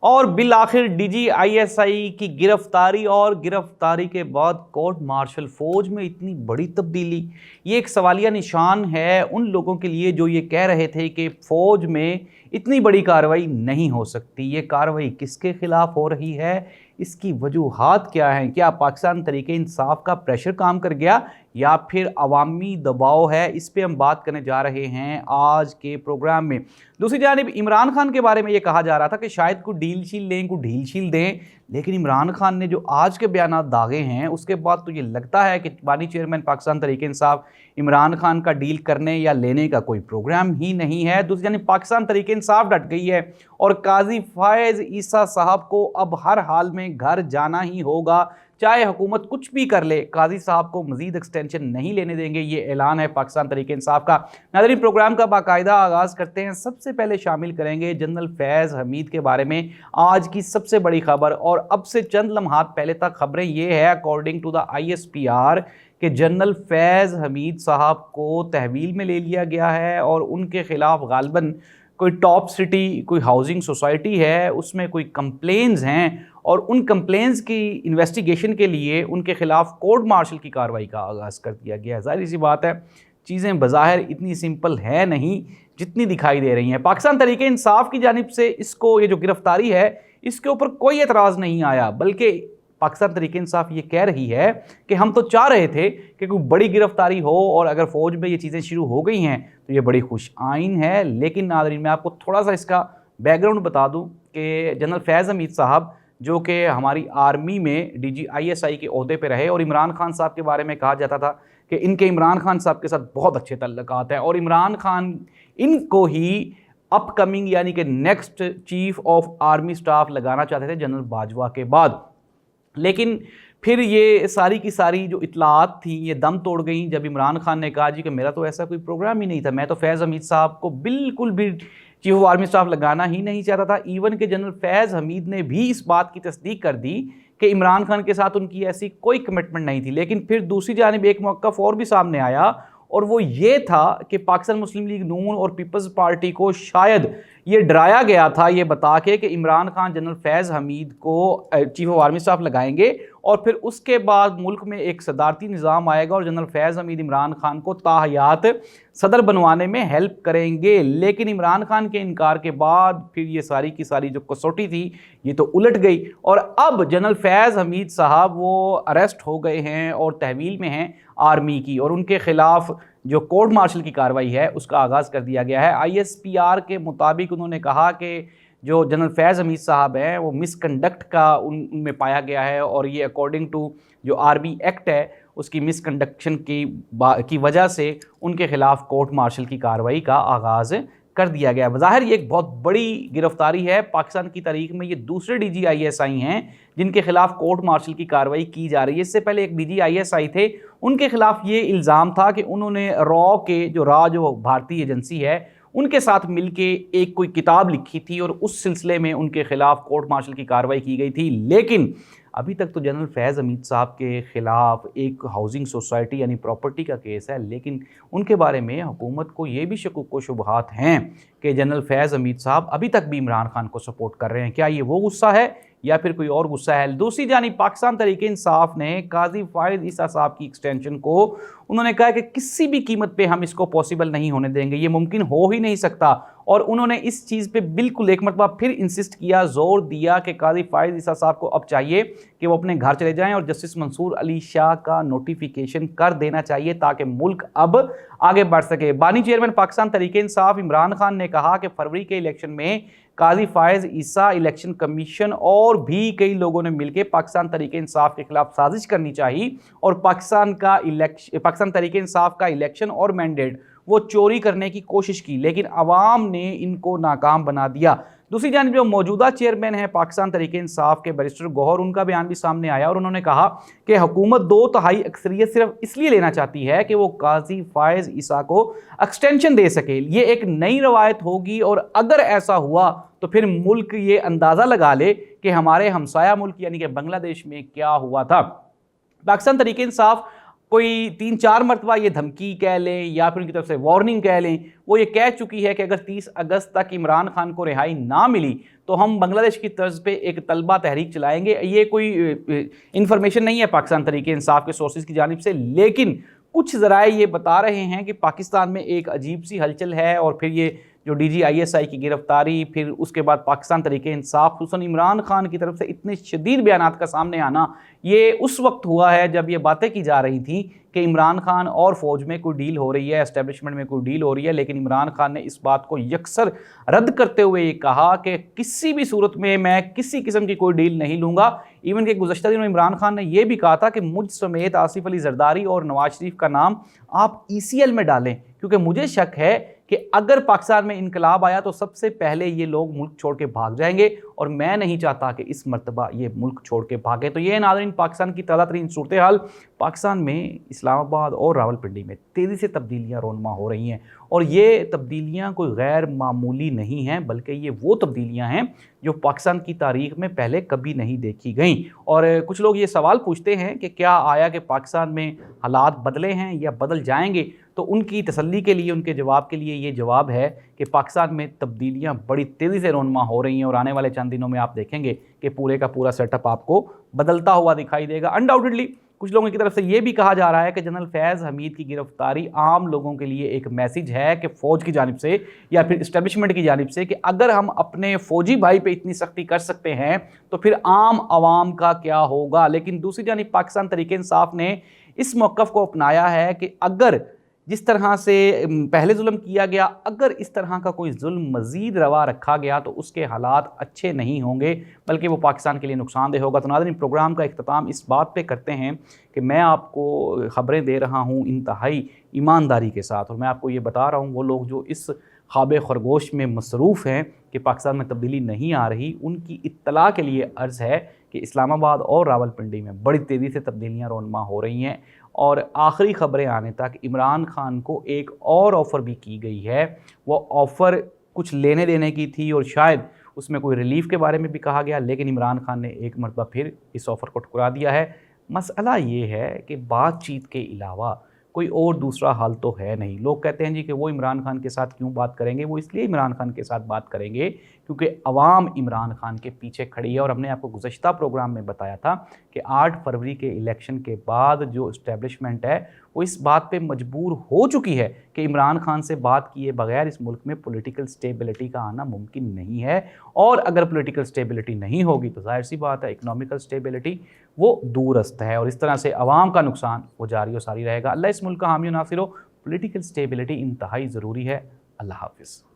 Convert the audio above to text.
और बिल आखिर डीजीआईएसआई की गिरफ्तारी और गिरफ्तारी के बाद कोर्ट मार्शल फौज में इतनी बड़ी तब्दीली, ये एक सवालिया निशान है उन लोगों के लिए जो ये कह रहे थे कि फौज में इतनी बड़ी कार्रवाई नहीं हो सकती। ये कार्रवाई किसके खिलाफ हो रही है, इसकी वजूहात क्या हैं? क्या पाकिस्तान तरीके इंसाफ का प्रेशर काम कर गया या फिर अवामी दबाव है? इस पे हम बात करने जा रहे हैं आज के प्रोग्राम में। दूसरी जानिब इमरान खान के बारे में ये कहा जा रहा था कि शायद कोई डील शील लें, कोई ढील शील दें, लेकिन इमरान खान ने जो आज के बयान दागे हैं उसके बाद तो ये लगता है कि बानी चेयरमैन पाकिस्तान तरीके इंसाफ इमरान खान का डील करने या लेने का कोई प्रोग्राम ही नहीं है। दूसरी जानिब पाकिस्तान तरीके इंसाफ डट गई है और काजी फायज ईसा साहब को अब हर हाल में घर जाना ही होगा, चाहे हुकूमत कुछ भी कर ले। काजी साहब को मजीद एक्सटेंशन नहीं लेने देंगे, ये ऐलान है पाकिस्तान तरीके इंसाफ का। नाज़रीन, प्रोग्राम का बाकायदा आगाज़ करते हैं। सबसे पहले शामिल करेंगे जनरल फैज़ हमीद के बारे में आज की सबसे बड़ी खबर, और अब से चंद लम्हात पहले तक खबरें ये है अकॉर्डिंग टू द ISPR कि जनरल फैज़ हमीद साहब को तहवील में ले लिया गया है और उनके खिलाफ गालबन कोई टॉप सिटी, कोई हाउसिंग सोसाइटी है, उसमें कोई कंप्लेंट्स हैं और उन कंप्लेंट्स की इन्वेस्टिगेशन के लिए उनके खिलाफ कोर्ट मार्शल की कार्रवाई का आगाज़ कर दिया गया है। ज़ाहिर सी बात है, चीज़ें बज़ाहिर इतनी सिंपल है नहीं जितनी दिखाई दे रही हैं। पाकिस्तान तरीके इंसाफ की जानिब से इसको, ये जो गिरफ्तारी है, इसके ऊपर कोई एतराज़ नहीं आया, बल्कि पाकिस्तान तरीके इंसाफ ये कह रही है कि हम तो चाह रहे थे कि कोई बड़ी गिरफ्तारी हो और अगर फ़ौज में ये चीज़ें शुरू हो गई हैं तो ये बड़ी खुश आइन है। लेकिन नाज़रीन, मैं आपको थोड़ा सा इसका बैकग्राउंड बता दूं कि जनरल फैज़ हमीद साहब जो कि हमारी आर्मी में DGISI के ओहदे पे रहे, और इमरान खान साहब के बारे में कहा जाता था कि इनके इमरान खान साहब के साथ बहुत अच्छे तल्लुकात हैं और इमरान खान इनको ही अपकमिंग यानी कि next chief of army staff लगाना चाहते थे जनरल बाजवा के बाद। लेकिन फिर ये सारी की सारी जो इतलात थी ये दम तोड़ गई जब इमरान खान ने कहा जी कि मेरा तो ऐसा कोई प्रोग्राम ही नहीं था, मैं तो फैज़ हमीद साहब को बिल्कुल भी चीफ ऑफ आर्मी स्टाफ लगाना ही नहीं चाहता था। इवन के जनरल फैज़ हमीद ने भी इस बात की तस्दीक कर दी कि इमरान खान के साथ उनकी ऐसी कोई कमिटमेंट नहीं थी। लेकिन फिर दूसरी जानिब एक मौक़िफ़ और भी सामने आया और वो ये था कि पाकिस्तान मुस्लिम लीग नून और पीपल्स पार्टी को शायद ये डराया गया था ये बता के कि इमरान खान जनरल फैज़ हमीद को चीफ ऑफ आर्मी स्टाफ लगाएंगे और फिर उसके बाद मुल्क में एक सदारती निज़ाम आएगा और जनरल फैज़ हमीद इमरान खान को ताहयात सदर बनवाने में हेल्प करेंगे। लेकिन इमरान खान के इनकार के बाद फिर ये सारी की सारी जो कसौटी थी ये तो उलट गई और अब जनरल फैज़ हमीद साहब वो अरेस्ट हो गए हैं और तहवील में हैं आर्मी की, और उनके खिलाफ जो कोर्ट मार्शल की कार्रवाई है उसका आगाज़ कर दिया गया है। ISPR के मुताबिक उन्होंने कहा कि जो जनरल फैज़ हमीद साहब हैं वो मिसकंडक्ट का उनमें पाया गया है और ये अकॉर्डिंग टू जो आर्मी एक्ट है उसकी मिसकंडक्शन की वजह से उनके खिलाफ कोर्ट मार्शल की कार्रवाई का आगाज़ कर दिया गया। बज़ाहिर ये एक बहुत बड़ी गिरफ्तारी है, पाकिस्तान की तारीख में ये दूसरे DGISI हैं जिनके खिलाफ कोर्ट मार्शल की कार्रवाई की जा रही है। इससे पहले एक DGISI थे, उनके खिलाफ ये इल्ज़ाम था कि उन्होंने जो भारतीय एजेंसी है उनके साथ मिलके एक कोई किताब लिखी थी और उस सिलसिले में उनके खिलाफ कोर्ट मार्शल की कार्रवाई की गई थी। लेकिन अभी तक तो जनरल फैज़ हमीद साहब के ख़िलाफ़ एक हाउसिंग सोसाइटी यानी प्रॉपर्टी का केस है, लेकिन उनके बारे में हुकूमत को ये भी शकुक व शुबहात हैं कि जनरल फैज़ हमीद साहब अभी तक भी इमरान खान को सपोर्ट कर रहे हैं। क्या ये वो गुस्सा है या फिर कोई और गुस्सा है? दूसरी जानिब पाकिस्तान तरीके इंसाफ ने काजी फायज ईसा साहब की एक्सटेंशन को उन्होंने कहा कि किसी भी कीमत पे हम इसको पॉसिबल नहीं होने देंगे, ये मुमकिन हो ही नहीं सकता। और उन्होंने इस चीज़ पे बिल्कुल एक मरतबा फिर इंसिस्ट किया, जोर दिया कि काजी फायज ईसा साहब को अब चाहिए कि वो अपने घर चले जाएं और जस्टिस मंसूर अली शाह का नोटिफिकेशन कर देना चाहिए ताकि मुल्क अब आगे बढ़ सके। बानी चेयरमैन पाकिस्तान तरीके इंसाफ इमरान खान ने कहा कि फरवरी के इलेक्शन में काजी फायज ईसा, इलेक्शन कमीशन और भी कई लोगों ने मिलकर पाकिस्तान तरीके इंसाफ के खिलाफ साजिश करनी चाहिए और पाकिस्तान तरीके इंसाफ का इलेक्शन और मैंडेट वो चोरी करने की कोशिश की, लेकिन अवाम ने इनको नाकाम बना दिया। दूसरी जानिब जो मौजूदा चेयरमैन है पाकिस्तान तरीके इंसाफ के बैरिस्टर गौहर, उनका बयान भी सामने आया और उन्होंने कहा कि हुकूमत 2/3 अक्सरियत सिर्फ इसलिए लेना चाहती है कि वो काजी फायज ईसा को एक्सटेंशन दे सके। ये एक नई रवायत होगी और अगर ऐसा हुआ तो फिर मुल्क ये अंदाज़ा लगा ले कि हमारे हमसाया मुल्क यानी कि बांग्लादेश में क्या हुआ था। पाकिस्तान तरीके इंसाफ कोई 3-4 मरतबा ये धमकी कह लें या फिर उनकी तरफ से वार्निंग कह लें, वो ये कह चुकी है कि अगर 30 अगस्त तक इमरान खान को रिहाई ना मिली तो हम बांग्लादेश की तर्ज पे एक तलबा तहरीक चलाएंगे। ये कोई इंफॉर्मेशन नहीं है पाकिस्तान तहरीक इंसाफ के सोर्सेज की जानिब से, लेकिन कुछ ज़राए ये बता रहे हैं कि पाकिस्तान में एक अजीब सी हलचल है और फिर ये जो DGISI की गिरफ्तारी, फिर उसके बाद पाकिस्तान तहरीक इंसाफ खुसूसन इमरान खान की तरफ से इतने शदीद बयानात का सामने आना, ये उस वक्त हुआ है जब ये बातें की जा रही थी कि इमरान खान और फौज में कोई डील हो रही है, एस्टेब्लिशमेंट में कोई डील हो रही है। लेकिन इमरान खान ने इस बात को यकसर रद्द करते हुए ये कहा कि किसी भी सूरत में मैं किसी किस्म की कोई डील नहीं लूँगा। इवन के गुज़श्ता दिनों इमरान खान ने यह भी कहा था कि मुझ समेत आसिफ अली जरदारी और नवाज शरीफ का नाम आप ECL में डालें, क्योंकि मुझे शक है कि अगर पाकिस्तान में इनकलाब आया तो सबसे पहले ये लोग मुल्क छोड़ के भाग जाएंगे और मैं नहीं चाहता कि इस मर्तबा ये मुल्क छोड़ के भागे। तो ये नाज़रीन पाकिस्तान की ताज़ा तरीन सूरत हाल। पाकिस्तान में इस्लामाबाद और रावलपिंडी में तेज़ी से तब्दीलियाँ रोनमा हो रही हैं और ये तब्दीलियाँ कोई गैर मामूली नहीं हैं, बल्कि ये वो तब्दीलियाँ हैं जो पाकिस्तान की तारीख़ में पहले कभी नहीं देखी गई। और कुछ लोग ये सवाल पूछते हैं कि क्या आया कि पाकिस्तान में हालात बदले हैं या बदल जाएंगे, तो उनकी तसल्ली के लिए, उनके जवाब के लिए ये जवाब है कि पाकिस्तान में तब्दीलियाँ बड़ी तेज़ी से रोनमा हो रही हैं और आने वाले चंद दिनों में आप देखेंगे कि पूरे का पूरा सेटअप आपको बदलता हुआ दिखाई देगा। अनडाउटेडली कुछ लोगों की तरफ से ये भी कहा जा रहा है कि जनरल फैज़ हमीद की गिरफ्तारी आम लोगों के लिए एक मैसेज है कि फ़ौज की जानिब से या फिर इस्टेब्लिशमेंट की जानिब से कि अगर हम अपने फ़ौजी भाई पे इतनी सख्ती कर सकते हैं तो फिर आम आवाम का क्या होगा। लेकिन दूसरी जानिब पाकिस्तान तहरीक इंसाफ ने इस मौक़िफ़ को अपनाया है कि अगर जिस तरह से पहले जुल्म किया गया, अगर इस तरह का कोई जुल्म मज़ीद रवा रखा गया तो उसके हालात अच्छे नहीं होंगे, बल्कि वो पाकिस्तान के लिए नुकसानदेह होगा। तो नाज़रीन प्रोग्राम का इख्तिताम इस बात पे करते हैं कि मैं आपको ख़बरें दे रहा हूँ इंतहाई ईमानदारी के साथ, और मैं आपको ये बता रहा हूँ वो लोग जो इस ख्वाब खरगोश में मसरूफ़ हैं कि पाकिस्तान में तब्दीली नहीं आ रही, उनकी इत्तला के लिए अर्ज़ है कि इस्लामाबाद और रावलपिंडी में बड़ी तेज़ी से तब्दीलियाँ रोनमा हो रही हैं और आखिरी ख़बरें आने तक इमरान खान को एक और ऑफ़र भी की गई है। वो ऑफ़र कुछ लेने देने की थी और शायद उसमें कोई रिलीफ़ के बारे में भी कहा गया, लेकिन इमरान खान ने एक मरतबा फिर इस ऑफ़र को ठुकरा दिया है। मसला ये है कि बातचीत के अलावा कोई और दूसरा हल तो है नहीं। लोग कहते हैं जी कि वो इमरान खान के साथ क्यों बात करेंगे, वो इसलिए इमरान खान के साथ बात करेंगे क्योंकि अवाम इमरान खान के पीछे खड़ी है। और हमने आपको गुज़श्ता प्रोग्राम में बताया था कि 8 फरवरी के इलेक्शन के बाद जो इस्टेब्लिशमेंट है वो इस बात पे मजबूर हो चुकी है कि इमरान खान से बात किए बगैर इस मुल्क में पॉलिटिकल स्टेबिलिटी का आना मुमकिन नहीं है। और अगर पॉलिटिकल स्टेबिलिटी नहीं होगी तो जाहिर सी बात है इकनॉमिकल स्टेबिलिटी वो दूरस्त है और इस तरह से अवाम का नुकसान वो जारी और सारी रहेगा। अल्लाह इस मुल्क का हामी नासिर हो। पॉलिटिकल स्टेबिलिटी इंतहाई ज़रूरी है। अल्लाह हाफ़िज़।